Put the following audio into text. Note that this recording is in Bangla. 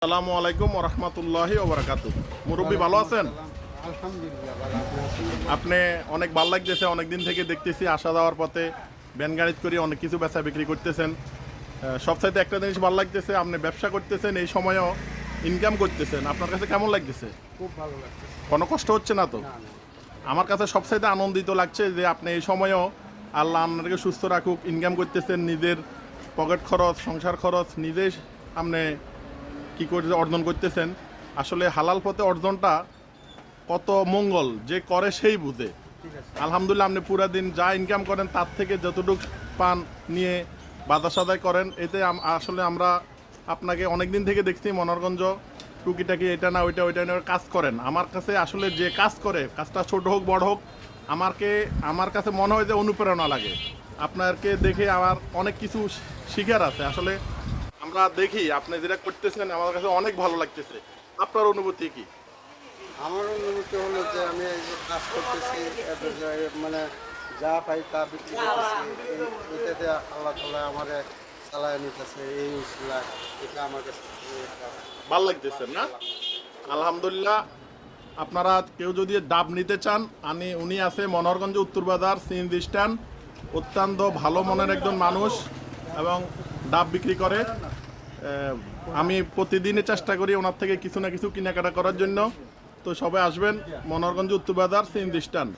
আসসালামু আলাইকুম ওরহমতুল্লাহি ওবরাকাতুহ। মুরব্বী ভালো আছেন? আলহামদুলিল্লাহ ভালো। আপনি অনেক ভালো লাগতেছে, অনেকদিন থেকে দেখতেছি আসা যাওয়ার পথে ভ্যান গাড়ি করে অনেক কিছু বেচা বিক্রি করতেছেন। সবচাইতে একটা জিনিস ভালো লাগতেছে, আপনি ব্যবসা করতেছেন, এই সময়ও ইনকাম করতেছেন। আপনার কাছে কেমন লাগতেছে? খুব ভালো লাগছে। কোনো কষ্ট হচ্ছে না তো? না না, আমার কাছে সবচাইতে আনন্দিত লাগছে যে আপনি এই সময়ও আল্লাহ আপনাকে সুস্থ রাখুক, ইনকাম করতেছেন, নিজের পকেট খরচ, সংসার খরচ নিজে আপনি কি করে অর্জন করতেছেন। আসলে হালাল পথে অর্জনটা কত মঙ্গল, যে করে সেই বুঝে। ঠিক আছে। আলহামদুলিল্লাহ, আপনি পুরা দিন যা ইনকাম করেন তার থেকে যতটুকু পান নিয়ে বাজার সদাই করেন, এতে আসলে আমরা আপনাকে অনেক দিন থেকে দেখছি মনোরগঞ্জ টুকিটাকি এটা না ওইটা ওইটা নিয়ে কাজ করেন। আমার কাছে আসলে যে কাজ করে, কাজটা ছোট হোক বড় হোক, আমার কাছে মনে হয় যে অনুপ্রেরণা লাগে। আপনাকে দেখে আমার অনেক কিছু শিখার আছে। আসলে আমরা দেখি আপনি যেটা করতেছেন, আমার কাছে অনেক ভালো লাগতেছে। আপনার অনুভূতি কি? আমার অনুভূতি হলো যে আমি এই যে কাজ করতেছি, মানে যা পাই তা বিক্রি করতেছি, এটাতে আল্লাহ তাআলা আমারে চালায় নিতেছে, এই উসিলা। এটা আমার কাছে খুবই একটা ভালো লাগতেছে না? আলহামদুলিল্লাহ। আপনারা কেউ যদি ডাব নিতে চান, উনি আছে মনোহরগঞ্জ উত্তর বাজার সিএনজি স্ট্যান্ড। অত্যন্ত ভালো মনের একজন মানুষ এবং ডাব বিক্রি করে। আমি প্রতিদিনই চেষ্টা করি ওনার থেকে কিছু না কিছু কেনাকাটা করার জন্য। তো সবাই আসবেন মনোহরগঞ্জ উত্তর বাজার সিএনজি স্ট্যান্ড।